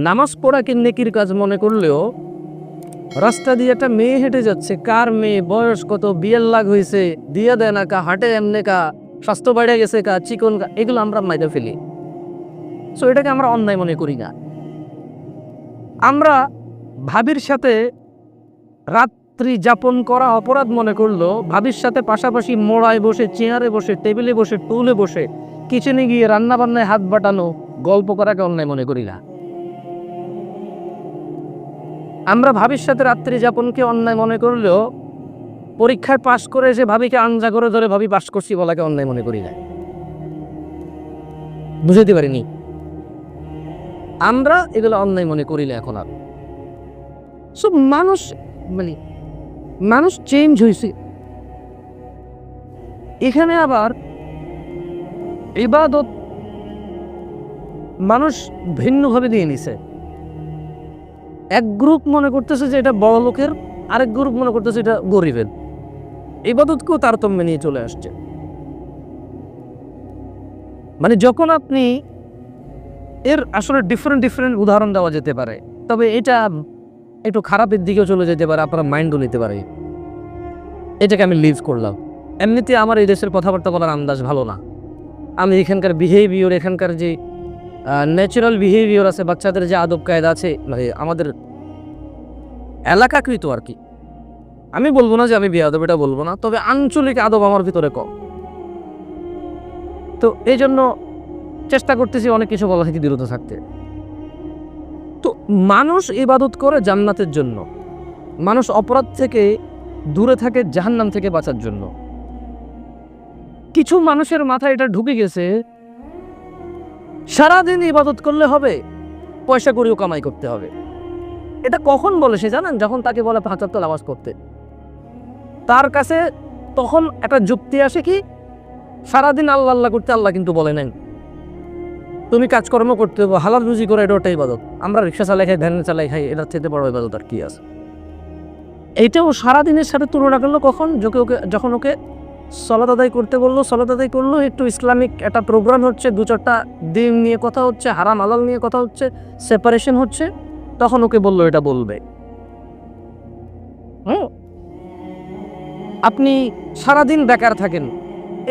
নামাজ পড়াকে নেকির কাজ মনে করলেও রাস্তা দিয়ে একটা মেয়ে হেঁটে যাচ্ছে, কার মেয়ে, বয়স কত, বিয়ের লাগ হয়েছে, দিয়ে দেয় না কা, হাটে এমনে কা, স্বাস্থ্য বেড়ে গেছে কা, চিকন কা, এগুলো আমরা মাইরে ফেলি। সো এটাকে আমরা অন্যায় মনে করি না। আমরা ভাবির সাথে রাত্রি যাপন করা অপরাধ মনে করলো, ভাবির সাথে পাশাপাশি মোড়ায় বসে, চেয়ারে বসে, টেবিলে বসে, টুলে বসে, কিচেনে গিয়ে রান্না বান্নায় হাত বাটানো, গল্প করাকে অন্যায় মনে করি না। আমরা ভাবির সাথে রাত্রি যাপনকে অন্যায় মনে করলেও পরীক্ষায় পাশ করে এসে ভাবিকে আঞ্জা করে ধরে ভাবি পাশ করছি বলাকে অন্যায় মনে করি না। বুঝাইতে পারিনি? আমরা এগুলো অন্যায় মনে করি না এখন আর। সব মানুষ চেঞ্জ হয়েছে। এখানে আবার ইবাদত মানুষ ভিন্নভাবে দিয়ে নিছে। এক গ্রুপ মনে করতেছে যে এটা বড় লোকের, আরেক গ্রুপ মনে করতেছে এটা গরিবের। ইবাদতকেও তারতম্য নিয়ে চলে আসছে। মানে যখন আপনি এর আসলে ডিফারেন্ট উদাহরণ দেওয়া যেতে পারে, তবে এটা একটু খারাপের দিকেও চলে যেতে পারে, আপনারা মাইন্ডও নিতে পারে। এটাকে আমি লিভ করলাম। এমনিতে আমার এই দেশের কথাবার্তা বলার আন্দাজ ভালো না। আমি এখানকার বিহেভিয়র, এখানকার যে ন্যাচারাল বিহেভিয়র আছে, বাচ্চাদের যে আদব কায়দা আছে, মানে আমাদের এলাকাকৃত আর কি, আমি বলবো না যে আমি বেয়াদব, এটা বলবো না, তবে আঞ্চলিক আদব আমার ভিতরে কম। তো এই জন্য চেষ্টা করতেছি অনেক কিছু বলা থেকে বিরত থাকতে। তো মানুষ ইবাদত করে জান্নাতের জন্য, মানুষ অপরাধ থেকে দূরে থাকে জাহান্নাম থেকে বাঁচার জন্য। কিছু মানুষের মাথায় এটা ঢুকে গেছে, সারাদিন ইবাদত করলে হবে, পয়সা করেও কামাই করতে হবে। এটা কখন বলে সে জানেন? যখন তাকে বলে ৫ ওয়াক্ত নামাজ পড়তে, তার কাছে তখন একটা যুক্তি আসে কি, সারাদিন আল্লাহ আল্লাহ করতে, আল্লাহ কিন্তু বলে নেন তুমি কাজকর্ম করতে হবে, হালাল রুজি করে, এটা ওটাই ইবাদত। আমরা রিক্সা চালাই খাই, ভ্যান চালাই খাই, এটার থেকে বড় ইবাদত আর কি আছে? এইটাও সারাদিনের সাথে তুলনা করলো কখন, যখন ওকে সলাত আদায় করতে বললো, সলাত আদায় করলো, একটু ইসলামিক একটা প্রোগ্রাম হচ্ছে, ২-৪টা দিন নিয়ে কথা হচ্ছে, হারাম হালাল নিয়ে কথা হচ্ছে, সেপারেশন হচ্ছে, তখন ওকে বললো এটা বলবে। আপনি সারাদিন বেকার থাকেন,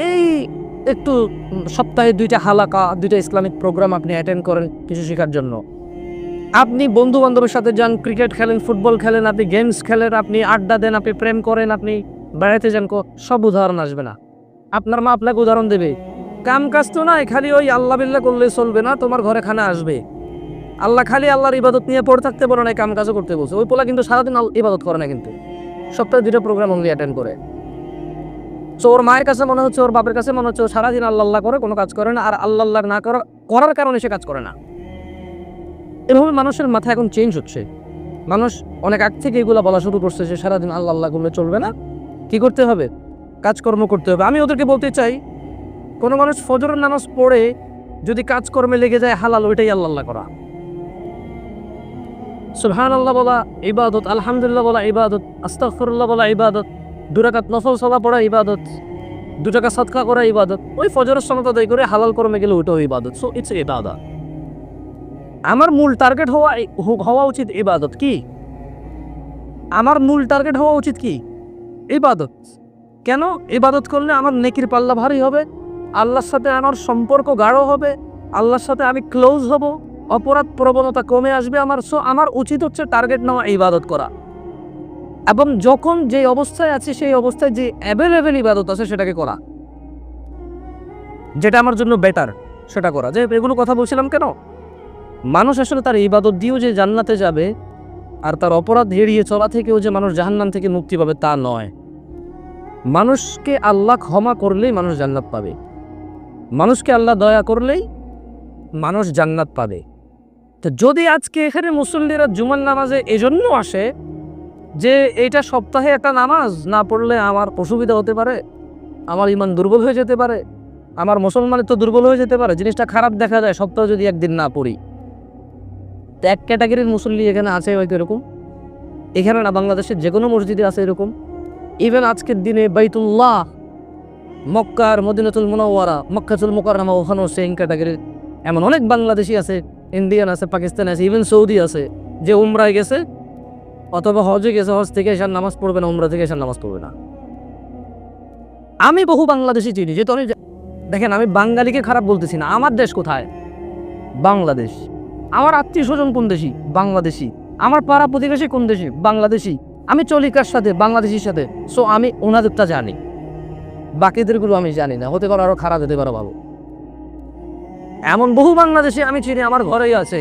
এই একটু সপ্তাহে 2টা হালাকা, 2টা ইসলামিক প্রোগ্রাম আপনি অ্যাটেন্ড করেন কিছু শেখার জন্য, আপনি বন্ধু বান্ধবের সাথে যান, ক্রিকেট খেলেন, ফুটবল খেলেন, আপনি গেমস খেলেন, আপনি আড্ডা দেন, আপনি প্রেম করেন, আপনি বেড়াতে যান, সব উদাহরণ আসবে না। আপনার মা আপনাকে উদাহরণ দেবে, কাম কাজ তো নাই, খালি ওই আল্লাহ বিল্লাহ করলে চলবে না, তোমার ঘরে খানা আসবে। আল্লাহ খালি আল্লাহর ইবাদত নিয়ে পড়ে থাকতে বলো না, কাম কাজও করতে বলছে। ওই পোলা কিন্তু সারাদিন ইবাদত করে না, কিন্তু সপ্তাহে 2টা প্রোগ্রাম অনলি অ্যাটেন্ড করে। সো ওর মায়ের কাছে মনে হচ্ছে, ওর বাপের কাছে মনে হচ্ছে ও সারাদিন আল্লাহ আল্লাহ করে, কোনো কাজ করে না, আর আল্লাহ আল্লাহ না করার কারণে সে কাজ করে না। এভাবে মানুষের মাথা এখন চেঞ্জ হচ্ছে। মানুষ অনেক আগ থেকে এগুলো বলা শুরু করছে যে সারাদিন আল্লাহ আল্লাহ করলে চলবে না, কি করতে হবে, কাজকর্ম করতে হবে। আমি ওদেরকে বলতে চাই, কোনো মানুষ ফজরের নামাজ পড়ে যদি কাজকর্মে লেগে যায়, হালাল ওইটাই আল্লাহ আল্লাহ করা। সুবহানাল্লাহ বলা ইবাদত, আলহামদুলিল্লাহ বলা ইবাদত, আস্তাগফিরুল্লাহ বলা ইবাদত, 2 রাকাত নফল সালাত পড়া ইবাদত, 2 টাকা সাদকা করা ইবাদত, ওই ফজরের সালাত আদায় করে হালাল কর্মে গেলে ওইটাও ইবাদত। সো ইটস ইবাদত। আমার মূল টার্গেট হওয়া উচিত ইবাদত। কি আমার মূল টার্গেট হওয়া উচিত? কি ইবাদত। কেন? ইবাদত করলে আমার নেকির পাল্লা ভারী হবে, আল্লাহর সাথে আমার সম্পর্ক গাঢ় হবে, আল্লাহর সাথে আমি ক্লোজ হব, অপরাধ প্রবণতা কমে আসবে আমার। সো আমার উচিত হচ্ছে টার্গেট নেওয়া, ইবাদত করা, এবং যখন যে অবস্থায় আছে সেই অবস্থায় যে অ্যাভেলেবেল ইবাদত আছে সেটাকে করা, যেটা আমার জন্য বেটার সেটা করা। যে এগুলো কথা বলছিলাম কেন, মানুষ আসলে তার ইবাদত দিয়েও যে জান্নাতে যাবে, আর তার অপরাধ এড়িয়ে চলা থেকেও যে মানুষ জাহান্নাম থেকে মুক্তি পাবে তা নয়। মানুষকে আল্লাহ ক্ষমা করলেই মানুষ জান্নাত পাবে, মানুষকে আল্লাহ দয়া করলেই মানুষ জান্নাত পাবে। তো যদি আজকে এখানে মুসল্লিরা জুমার নামাজে এজন্য আসে যে এইটা সপ্তাহে একটা নামাজ না পড়লে আমার অসুবিধা হতে পারে, আমার ইমান দুর্বল হয়ে যেতে পারে, আমার মুসলমানের তো দুর্বল হয়ে যেতে পারে, জিনিসটা খারাপ দেখা যায় সপ্তাহে যদি একদিন না পড়ি। তো এক ক্যাটাগরির মুসল্লি এখানে আছে হয়তো এরকম, এখানে না, বাংলাদেশের যে কোনো মসজিদে আছে এরকম। ইভেন আজকের দিনে বাইতুল্লাহ, মক্কার মদিনাতুল মুনাওয়ারা, মক্কাতুল মুকাররমা, ওখানেও সেম ক্যাটাগরির এমন অনেক বাংলাদেশি আছে ইন্ডিয়ান আছে, পাকিস্তান আছে, ইভেন সৌদি আছে, যে উমরায় গেছে অথবা হজে গেছে, হজ থেকে এসার নামাজ পড়বে না, উমরা থেকে এসার নামাজ পড়বে না। আমি বহু বাংলাদেশি চিনি, যেহেতু আমি দেখেন আমি বাঙালিকে খারাপ বলতেছি না। আমার দেশ কোথায়? বাংলাদেশ। আমার আত্মীয় স্বজন কোন দেশি? বাংলাদেশি। আমার পাড়া প্রতিবেশী কোন দেশি? বাংলাদেশি। আমি চলি কার সাথে? বাংলাদেশির সাথে। সো আমি ওনাদেরটা জানি, বাকিদেরগুলো আমি জানি না। হতে পারে আরো খারাপ, হতে পারে ভালো। এমন বহু বাংলাদেশি আমি চিনি, আমার ঘরেই আছে,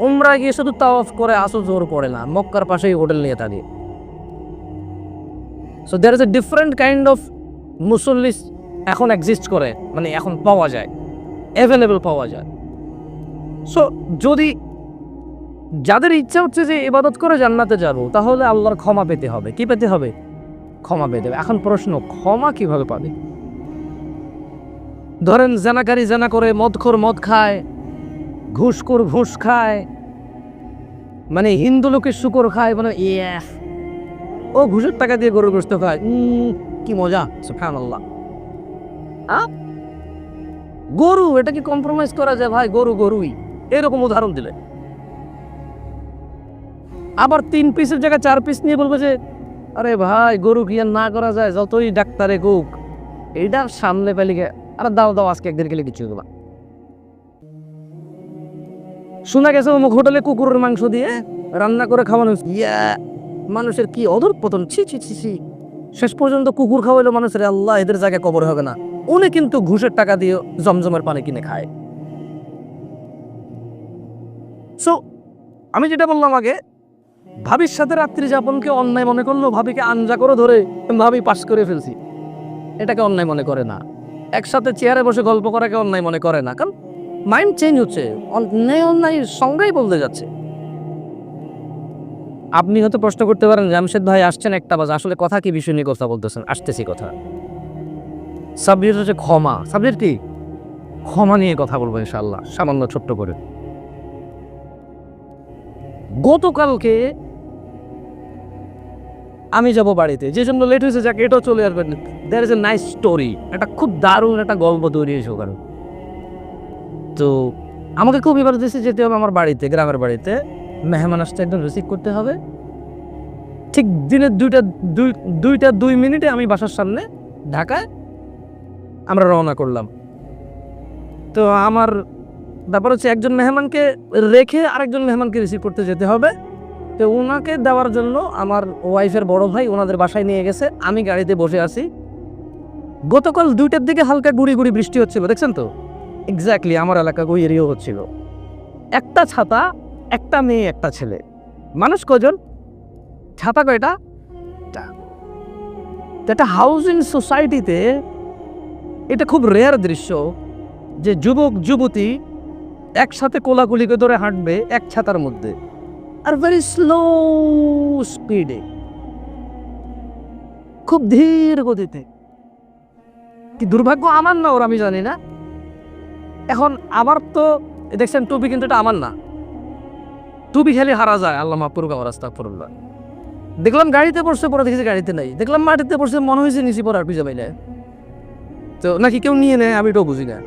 উমরা গিয়ে শুধু তাওয়াফ করে আসো, জোর পড়ে না, মক্কার পাশেই হোটেল নিয়ে থাকে। So there is a different kind of মুসল্লিস এখন এক্সিস্ট করে, মানে এখন পাওয়া যায়, অ্যাভেলেবল পাওয়া যায়। সো যদি যাদের ইচ্ছা হচ্ছে যে ইবাদত করে জান্নাতে যাব, তাহলে আল্লাহর ক্ষমা পেতে হবে। কি পেতে হবে? ক্ষমা পেতে হবে। এখন প্রশ্ন, ক্ষমা কিভাবে পাবে? ধরেন জানাকারী জানা করে, মদখোর মদ খায়, ঘুষখোর ঘুষ খায়, মানে হিন্দু লোকের শুকর খায়, মানে ও ঘুষের টাকা দিয়ে গরুর গোশত খায়, কি মজা, সুবহানাল্লাহ। গরু, এটা কি কম্প্রোমাইজ করা যায় ভাই? গরু গরুই, এরকম উদাহরণ দিলে। আবার 3 পিসের জায়গায় 4 পিস নিয়ে বলবে যে আরে ভাই গরু কি আর না করা যায়, যতই ডাক্তারে কুক, এইটা সামনে পেলে আরে দাও দাও আজকে একদিন গেলে কিছু দেবা। শোনা গেছে অমুক হোটেলে কুকুরের মাংস দিয়ে রান্না করে খাওয়ানো, মানুষের কি অধঃপতন, ছি ছি ছি ছি। শেষ পর্যন্ত কুকুর খাওয়াইলো মানুষের, আল্লাহ এদের জায়গায় কবর হবে না। উনি কিন্তু ঘুষের টাকা দিয়ে জমজমের পানি কিনে খায়। সো আমি যেটা বললাম আগে, ভাবির সাথে রাত্রি যাপনকে অন্যায় মনে করলো, ভাবিকে আঞ্জা করে ধরে ভাবি পাস করে ফেলছি, এটাকে অন্যায় মনে করে না। একসাথে চেয়ারে বসে গল্প করাকে অন্যায় মনে করে না, কারণ মাইন্ড চেঞ্জ হচ্ছে, অন্যায় অন্যায় সংজ্ঞাই বলতে যাচ্ছে। আপনি হয়তো প্রশ্ন করতে পারেন, জামশেদ ভাই আসছেন 1টা বাজে, আসলে কথা কি বিষয় নিয়ে কথা বলতেছেন? আসতেছি কথা। সাবজেক্ট হচ্ছে ক্ষমা। সাবজেক্ট কি? ক্ষমা নিয়ে কথা বলবো ইনশাআল্লাহ, সামান্য ছোট্ট করে। গতকালকে আমি যাব বাড়িতে, যে জন্য লেট হয়েছে, যাকে এটাও চলে আসবেন। There is a nice story, একটা খুব দারুণ একটা গল্প তৈরি হয়েছে ওখানে। তো আমাকে খুব ইমার্জেন্সি যেতে হবে আমার বাড়িতে, গ্রামের বাড়িতে। মেহমান আসতে একদম রিসিভ করতে হবে। ঠিক দিনের 2টা 2 মিনিটে আমি বাসার সামনে ঢাকায় আমরা রওনা করলাম। তো আমার ব্যাপার হচ্ছে একজন মেহমানকে রেখে আরেকজন মেহমানকে রিসিভ করতে যেতে হবে। তো ওনাকে দেওয়ার জন্য আমার ওয়াইফের বড় ভাই ওনাদের বাসায় নিয়ে গেছে, আমি গাড়িতে বসে আছি। গতকাল 2টার দিকে হালকা গুড়ি গুড়ি বৃষ্টি হচ্ছিল, দেখছেন তো? এক্স্যাক্টলি আমার এলাকা ওই এরিয়াও হচ্ছিল। একটা ছাতা, একটা মেয়ে, একটা ছেলে। মানুষ কজন? ছাতা কয়টা? একটা হাউজিং সোসাইটিতে এটা খুব রেয়ার দৃশ্য যে যুবক যুবতী একসাথে কোলাকুলিকে ধরে হাঁটবে এক ছাতার মধ্যে, আর ভেরি স্লো স্পিডে, খুব ধীর গতিতে। কি দুর্ভাগ্য আমার না ওর, আমি জানি না। এখন আমার তো দেখছেন টুপি, কিন্তু এটা আমার না। টুপি খেলে হারা যায়, আল্লাহ মাফ করুক, আমার আস্তাগফিরুল্লাহ। দেখলাম গাড়িতে পড়ছে, পরে দেখেছি গাড়িতে নাই। দেখলাম মাটিতে পড়ছে, মনে হয়েছে নিচে পড়ার পিজা পাইলে, তো নাকি কেউ নিয়ে নেয়, আমি এটাও বুঝি না।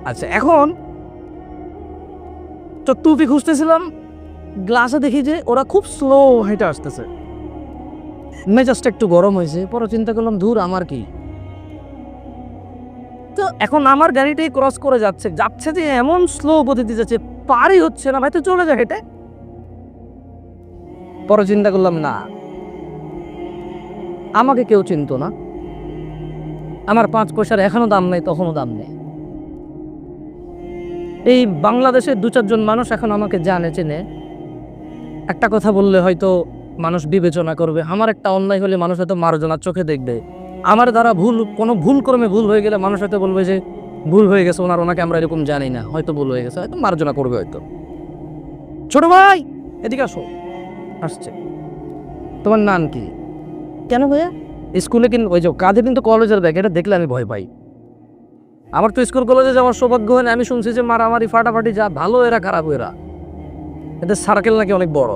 আচ্ছা, এখন তো টুপি খুঁজতেছিলাম, গ্লাসে দেখি যে ওরা খুব স্লো হেঁটে আসতেছে। মেজাজটা একটু গরম হয়েছে, পরে চিন্তা করলাম দূর আমার কি। তো এখন আমার গাড়িটাই ক্রস করে যাচ্ছে যাচ্ছে যে এমন স্লো গতিতে যাচ্ছে, পারই হচ্ছে না। ভাই তো চলে যায় হেঁটে। পরে চিন্তা করলাম না, আমাকে কেউ চিনতো না, আমার 5 পয়সার এখনো দাম নেই, তখনও দাম নেই। এই বাংলাদেশের 2-4 জন মানুষ এখন আমাকে জানে, চেনে। একটা কথা বললে হয়তো মানুষ বিবেচনা করবে, আমার একটা অন্যায় হলে মানুষ হয়তো মার্জনার চোখে দেখবে। আমার দ্বারা কোনো ভুল কর্মে ভুল হয়ে গেলে মানুষ হয়তো বলবে যে ভুল হয়ে গেছে, ওনাকে আমরা এরকম জানি না, হয়তো ভুল হয়ে গেছে, হয়তো মার্জনা করবে। হয়তো ছোট ভাই এদিকে আসো, আসছে। তোমার নাম কি? কেন ভাইয়া? স্কুলে কিন্তু ওই যে কাঁধে কিন্তু কলেজের ব্যাগ, এটা দেখলে আমি ভয় পাই। আমার তো স্কুল কলেজে যাওয়ার সৌভাগ্য হয় না। আমি শুনছি যে মারামারি ফাটাফাটি, যা ভালো এরা খারাপ এরা, এদের সার্কেল নাকি অনেক বড়।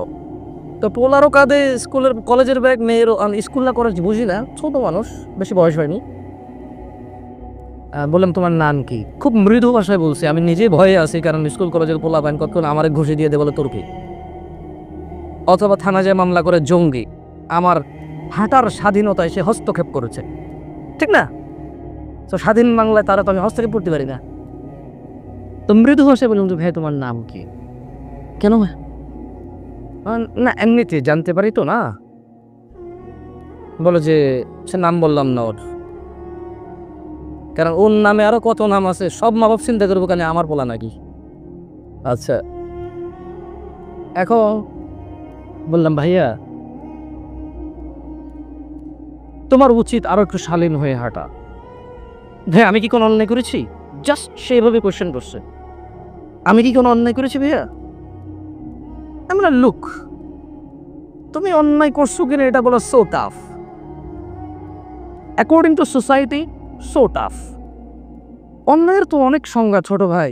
তো পোলারও কাঁধে স্কুলের কলেজের ব্যাগ, মেয়েরও। স্কুল না কলেজ বুঝি না, ছোট মানুষ, বেশি বয়স হয়নি। বললাম তোমার নাম কি? খুব মৃদু ভাষায় বলছি, আমি নিজে ভয়ে আছি, কারণ স্কুল কলেজের পোলাপাইন কতক্ষণ আমার ঘুষি দিয়ে দেয় বলে তোর কি, অথবা থানা যায় মামলা করে জঙ্গি, আমার হাঁটার স্বাধীনতায় সে হস্তক্ষেপ করেছে, ঠিক না? তো স্বাধীন বাংলায় তারা তো আমি হস্তক্ষেপ করতে পারি না। তো মৃদু ভাষায় বললাম যে ভাই তোমার নাম কি? কেন ভাই? না এমনিতে জানতে পারি তো না। বলো যে সে নাম বললাম না ওর, কারণ ওর নামে আরো কত নাম আছে, সব মা বাপ চিন্তা করবো কেন আমার বলা নাকি। আচ্ছা, এখন বললাম ভাইয়া তোমার উচিত আরো একটু শালীন হয়ে হাঁটা। ভাই আমি কি কোনো অন্যায় করেছি? জাস্ট সেইভাবে কোয়েশ্চেন করছে, আমি কি কোনো অন্যায় করেছি ভাইয়া? আমরা লুক, তুমি অন্যায় করছো কিনা এটা বলা so tough, according to society so tough. অন্যায়ের তো অনেক সংজ্ঞা ছোট ভাই।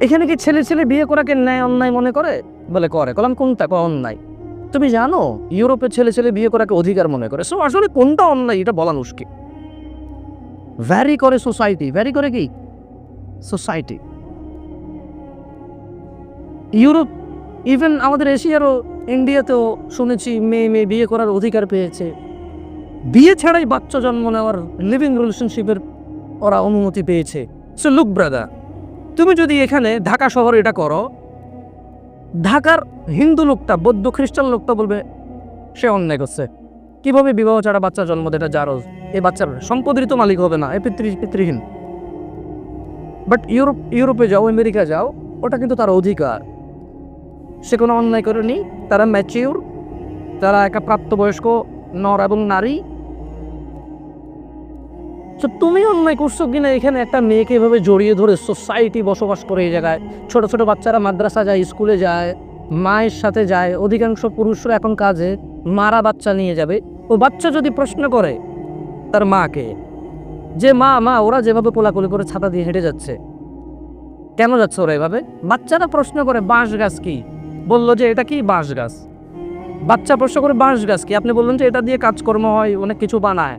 এখানে কি ছেলে ছেলে বিয়ে করাকে ন্যায় অন্যায় মনে করে? বলে করে। কলাম কোনটা অন্যায়? তুমি জানো ইউরোপের ছেলে ছেলে বিয়ে করাকে অধিকার মনে করে। সো আসলে কোনটা অন্যায় এটা বলা মুশকিল। ভ্যারি করে সোসাইটি, ভ্যারি করে কি সোসাইটি। ইউরোপ, ইভেন আমাদের এশিয়ারও, ইন্ডিয়াতেও শুনেছি মেয়ে মেয়ে বিয়ে করার অধিকার পেয়েছে, বিয়ে ছাড়াই বাচ্চা জন্ম নেওয়ার লিভিং রিলেশনশিপের ওরা অনুমতি পেয়েছে। সো লুক ব্রাদার, তুমি যদি এখানে ঢাকা শহরে এটা করো, ঢাকার হিন্দু লোকটা, বৌদ্ধ খ্রিস্টান লোকটা বলবে সে অন্যায় করছে। কিভাবে বিবাহ ছাড়া বাচ্চা জন্ম দেয়? এটা জারজ, এই বাচ্চার সম্পদের তো মালিক হবে না, এ পিতৃহীন। বাট ইউরোপে যাও, আমেরিকা যাও, ওটা কিন্তু তার অধিকার, সে কোনো অন্যায় করেনি, তারা ম্যাচিউর, তারা একটা প্রাপ্তবয়স্ক নর এবং নারী। তো তুমি অন্যায় করছো কিনা এখানে একটা মেয়েকে এভাবে জড়িয়ে ধরে? সোসাইটি বসবাস করে এই জায়গায়, ছোট ছোট বাচ্চারা মাদ্রাসা যায়, স্কুলে যায়, মায়ের সাথে যায়, অধিকাংশ পুরুষরা এখন কাজে, মারা বাচ্চা নিয়ে যাবে। ও বাচ্চা যদি প্রশ্ন করে তার মাকে যে মা মা ওরা যেভাবে কোলাকুলি করে ছাতা দিয়ে হেঁটে যাচ্ছে, কেন যাচ্ছে ওরা এভাবে? বাচ্চারা প্রশ্ন করে বাঁশ গাছ কি? বললো যে এটা কি বাঁশ গাছ। বাচ্চা প্রশ্ন করে বাঁশ গাছ কি? আপনি বললেন যে এটা দিয়ে কাজকর্ম হয়, অনেক কিছু বানায়।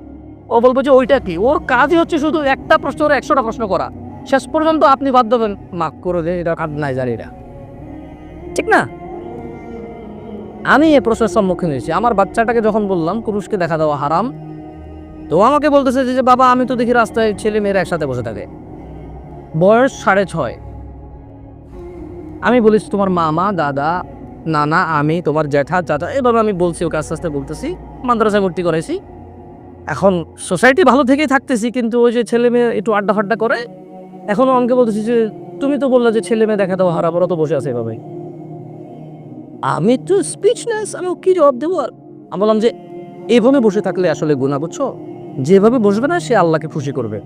ও বলবো যে ওইটা কি? ওর কাজই হচ্ছে শুধু একটা প্রশ্ন করে 100টা প্রশ্ন করা। শেষ পর্যন্ত আপনি বাধ্য হবেন মাফ করে দে, এটা কাজ নাই জানি না, ঠিক না? আমি এই প্রশ্নের সম্মুখীন হয়েছি। আমার বাচ্চাটাকে যখন বললাম পুরুষকে দেখা দেওয়া হারাম, তো আমাকে বলতেছে যে বাবা আমি তো দেখি রাস্তায় ছেলে মেয়েরা একসাথে বসে থাকে, বয়স 6.5। আমি বলিস তোমার মামা, দাদা, নানা, আমি তোমার জ্যাঠা, চাচা, এভাবে আমি বলছি, ওকে আস্তে আস্তে বলতেছি, মাদ্রাসায় ভর্তি করেছি। এখন সোসাইটি ভালো থেকেই থাকতেছি, কিন্তু ওই যে ছেলে মেয়ে একটু আড্ডা ফাড্ডা করে, এখনও অনেকে বলতেছি যে তুমি তো বললা যে ছেলে মেয়ে দেখা দেওয়া হারাম, ওরা তো বসে আছে এভাবে। আমি তো স্পিচলেস, আমি কি জবাব দেবো? আর আমি বললাম যে এভাবে বসে থাকলে আসলে গুনাহ, বুঝছো? যেভাবে বসবে না সে আল্লাহকে খুশি করবে,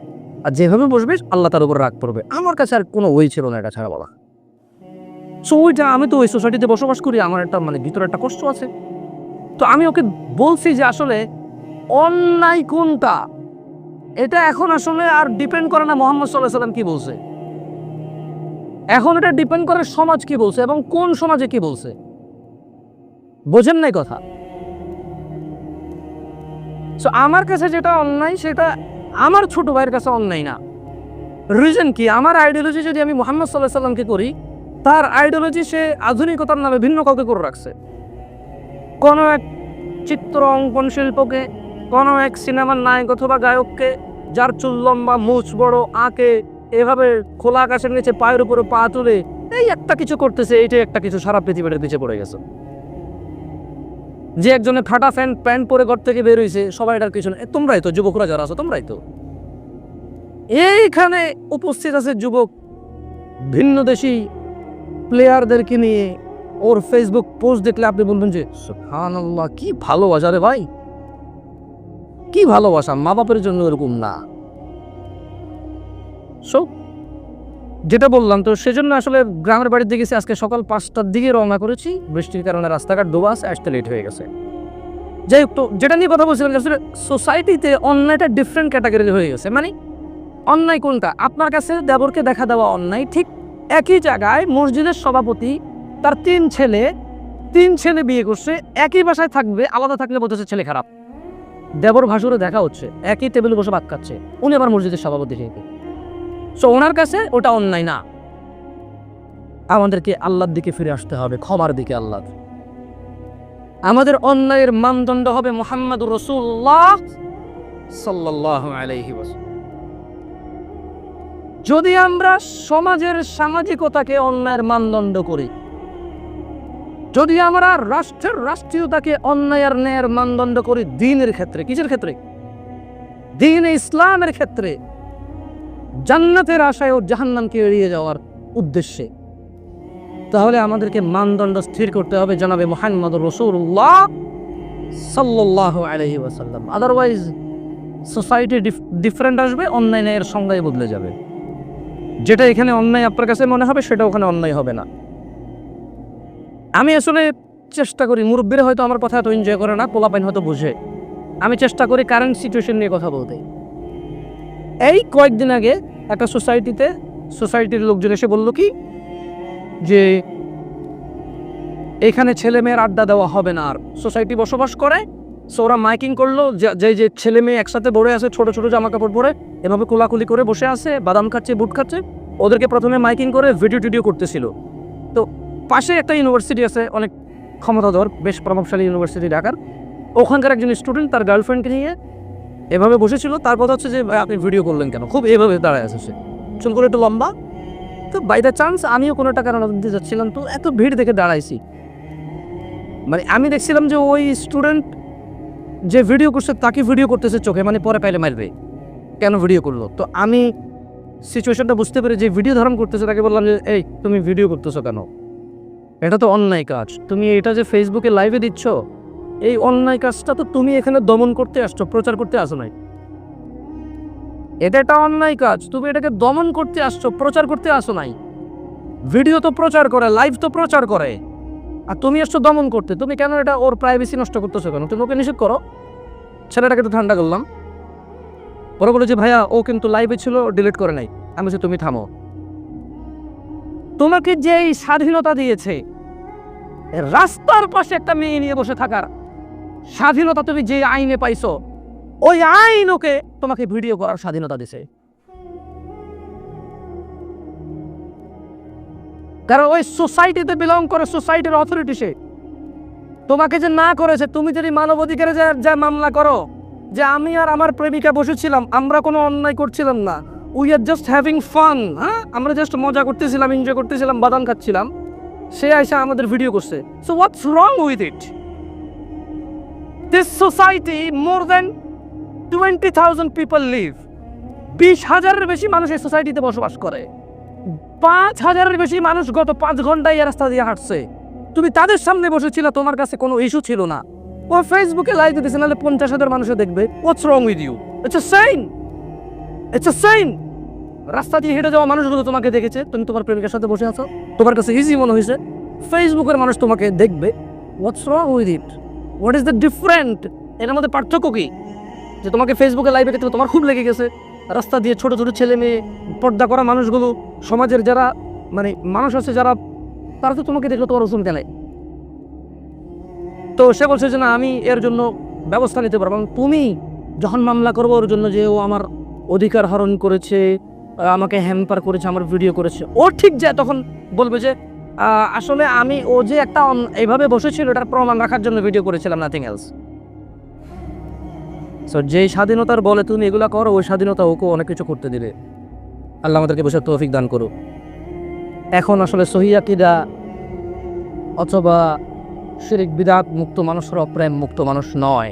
আর যেভাবে বসবে আল্লাহ তার উপর রাগ করবে। আমার কাছে আর কোনো ওই ছিল না এটা ছাড়া বলা। সো ওইটা, আমি তো ওই সোসাইটিতে বসবাস করি, আমার একটা ভিতরে একটা কষ্ট আছে। তো আমি ওকে বলছি যে আসলে অন্যায় কোনটা, এটা এখন আসলে আর ডিপেন্ড করে না মুহাম্মদ সাল্লাল্লাহু আলাইহি ওয়াসাল্লাম কি বলছে, এখন এটা ডিপেন্ড করে সমাজ কি বলছে এবং কোন সমাজে কি বলছে। বোঝেন নাই কথা? সো আমার কাছে যেটা অন্যায় সেটা আমার ছোট ভাইয়ের কাছে অন্যায় না। রিজন কি? আমার আইডিওলজি যদি আমি মুহাম্মদ সাল্লাল্লাহু আলাইহি ওয়াসাল্লামকে করি, তার আইডিওলজি সে আধুনিকতার নামে ভিন্ন কাউকে করে রাখছে। কোনো এক চিত্র অঙ্কন শিল্পকে, কোনো এক সিনেমার নায়ক অথবা গায়ককে, যার চুল লম্বা, মুছ বড়, আঁকে, এভাবে খোলা আকাশের নিচে পায়ের উপরে পা তুলে এই একটা কিছু করতেছে, এইটাই একটা কিছু, সারা পৃথিবীটা পিছিয়ে পড়ে গেছে। যে একজনের ফাটা প্যান্ট পরে ঘর থেকে বের হয়েছে, সবাই এটার কিছু না। তোমরাই তো, যুবকরা যারা আছো তোমরাই তো। এইখানে উপস্থিত আছে যুবক ভিন্ন দেশি প্লেয়ারদেরকে নিয়ে, ওর ফেসবুক পোস্ট দেখলে আপনি বলবেন যে সুবহানাল্লাহ, কি ভালোবাসা রে ভাই, কি ভালোবাসা, মা বাপের জন্য এরকম না। সো যেটা বললাম, তো সেজন্য আসলে গ্রামের বাড়িতে গেছি, আজকে সকাল 5টার দিকে রওনা করেছি, বৃষ্টির কারণে রাস্তাঘাট ডোবা আছে, আসতে লেট হয়ে গেছে। যাই হোক, তো যেটা নিয়ে কথা বলছিলাম, আসলে সোসাইটিতে অন্যায়টা ডিফারেন্ট ক্যাটাগরি হয়ে গেছে। মানে অন্যায় কোনটা? আপনার কাছে দেবরকে দেখা দেওয়া অন্যায়, ঠিক একই জায়গায় মসজিদের সভাপতি তার 3 ছেলে বিয়ে করছে, একই বাসায় থাকবে, আলাদা থাকলে বলতেছে ছেলে খারাপ। দেবর ভাসুরে দেখা হচ্ছে, একই টেবিলে বসে ভাত খাচ্ছে, উনি আবার মসজিদের সভাপতি থেকে। সো ওনার কাছে ওটা অন্যায় না। আমাদেরকে আল্লাহর দিকে ফিরে আসতে হবে, ক্ষমার দিকে। আল্লাহ আমাদের অন্যায়ের মানদণ্ড হবে মুহাম্মদুর রাসূলুল্লাহ সাল্লাল্লাহু আলাইহি ওয়াসাল্লাম। যদি আমরা সমাজের সামাজিকতাকে অন্যায়ের মানদণ্ড করি, যদি আমরা রাষ্ট্রের রাষ্ট্রীয়তাকে অন্যায়ের ন্যায়ের মানদণ্ড করি দ্বীনের ক্ষেত্রে, কিসের ক্ষেত্রে? দ্বীন ইসলামের ক্ষেত্রে, জান্নাতের আশায় ও জাহান্নামকে এড়িয়ে যাওয়ার উদ্দেশ্যে, তাহলে আমাদেরকে মানদণ্ড স্থির করতে হবে জনাবে মুহাম্মদুর রাসূলুল্লাহ সাল্লাল্লাহু আলাইহি ওয়াসাল্লাম। আদারওয়াইজ সোসাইটি ডিফারেন্ট আসবে, অন্যায় ন্যায়ের সংজ্ঞায় বদলে যাবে। যেটা এখানে অন্যায় আপনার কাছে মনে হবে, সেটা ওখানে অন্যায় হবে না। আমি আসলে চেষ্টা করি, মুরব্বীরা হয়তো আমার কথা এত এনজয় করে না, পোলাপাইন হয়তো বুঝে, আমি চেষ্টা করি কারেন্ট সিচুয়েশন নিয়ে কথা বলতে। এই কয়েকদিন আগে একটা সোসাইটির লোকজন এসে বলল কি যে এখানে ছেলে মেয়ের আড্ডা দেওয়া হবে না, আর সোসাইটি বসবাস করে। সো ওরা মাইকিং করলো, যে ছেলে মেয়ে একসাথে বড়ে আছে, ছোট ছোট জামা কাপড় পরে এভাবে কোলাকুলি করে বসে আছে, বাদাম খাচ্ছে, বুট খাচ্ছে, ওদেরকে প্রথমে মাইকিং করে ভিডিও করতেছিল। তো পাশে একটা ইউনিভার্সিটি আছে, অনেক ক্ষমতাধর, বেশ প্রভাবশালী ইউনিভার্সিটি ঢাকার, ওখানকার একজন স্টুডেন্ট তার গার্লফ্রেন্ডকে নিয়ে এভাবে বসেছিল। তার কথা হচ্ছে যে আপনি ভিডিও করলেন কেন? খুব এভাবে দাঁড়ায় আছে, সে চুলগুলো একটু লম্বা। তো বাই দ্য চান্স আমিও কোনো টাকা দিতে যাচ্ছিলাম, তো এত ভিড় দেখে দাঁড়াইছি। মানে আমি দেখছিলাম যে ওই স্টুডেন্ট যে ভিডিও করছে তাকে ভিডিও করতেছে চোখে, মানে পরে পাইলে মারবে, কেন ভিডিও করলো। তো আমি সিচুয়েশনটা বুঝতে পেরে যে ভিডিও ধারণ করতেছে তাকে বললাম যে এই তুমি ভিডিও করতেছো কেন? এটা তো অন্যায় কাজ। তুমি এটা যে ফেসবুকে লাইভে দিচ্ছ, এই অন্যায় কাজটা তো তুমি এখানে দমন করতে আসছো, প্রচার করতে আসো নাই। এটা একটা অন্যায় কাজ, তুমি এটাকে দমন করতে আসছো, প্রচার করতে আসো নাই। ভিডিও তো প্রচার করে, লাইভ তো প্রচার করে, আর তুমি আসছো দমন করতে। তুমি কেন এটা, ওর প্রাইভেসি নষ্ট করতেছো কেন? তুমি ওকে নিষেধ করো। ছেলেটাকে একটু ঠান্ডা করলাম, পরে বলে যে ভাইয়া ও কিন্তু লাইভে ছিল, ডিলিট করে নাই। আমি বলছি তুমি থামো, তোমাকে যে এই স্বাধীনতা দিয়েছে রাস্তার পাশে একটা মেয়ে নিয়ে বসে থাকার স্বাধীনতা, তুমি যে আইনে পাইছো, ওই আইন ওকে তোমাকে ভিডিও করার স্বাধীনতা দিছে। কারণ ওই সোসাইটিতে বিলং করে, সোসাইটির অথরিটি সে। তোমাকে যে না করেছে, তুমি যদি মানবাধিকারে যা মামলা করো যে আমি আর আমার প্রেমিকা বসেছিলাম, আমরা কোনো অন্যায় করছিলাম না, we are just having fun, হ্যাঁ আমরা জাস্ট মজা করতেছিলাম, এনজয় করতেছিলাম, বাদাম খাচ্ছিলাম, সে আইসা আমাদের ভিডিও করছে। So what's wrong with it? This society more than 20,000 people live. 20,000-এর বেশি মানুষ এই সোসাইটিতে বসবাস করে। 5,000-এর বেশি মানুষ গত 5 ঘন্টায় এই রাস্তা দিয়ে হাঁটছে। তুমি তাদের সামনে বসেছিল, তোমার কাছে কোনো ইস্যু ছিল না। ও ফেসবুকে লাইভ দিতেছে, নাহলে 50,000 মানুষে দেখবে। What's wrong with you? It's a sign. রাস্তা দিয়ে হেঁটে যাওয়া মানুষগুলো তোমাকে দেখেছে, তুমি তোমার প্রেমিকের সাথে বসে আছো, তোমার কাছে ইজি মনে হয়েছে, ফেসবুকের মানুষ তোমাকে দেখবে। What's wrong with it? What is the different? এর মধ্যে পার্থক্য কি? যে তোমাকে ফেসবুকে লাইভে দেখতে তোমার খুব লেগে গেছে, রাস্তা দিয়ে ছোট ছোট ছেলে মেয়ে, পর্দা করা মানুষগুলো, সমাজের যারা মানে মানুষ আছে যারা, তারা তো তোমাকে দেখলো তোমার অসুবিধা নেই। তো সে বলছে যে না, আমি এর জন্য ব্যবস্থা নিতে পারবো। তুমি যখন মামলা করবো ওর জন্য যে ও আমার অধিকার হরণ করেছে, আমাকে হ্যাম্পার করেছে, আমার ভিডিও করেছে, ও ঠিক যায় তখন বলবে যে আসলে আমি ও যে একটা এইভাবে বসেছিল এটার প্রমাণ রাখার জন্য ভিডিও করেছিলাম, নাথিং এলস। সো যেই স্বাধীনতার বলে তুমি এগুলা করো, ওই স্বাধীনতা ওকে অনেক কিছু করতে দিলে। আল্লাহ আমাদেরকে বসে তৌফিক দান করুক। এখন আসলে সহিহ আকীদা অথবা শিরক বিদআত মুক্ত মানুষরা প্রেম মুক্ত মানুষ নয়।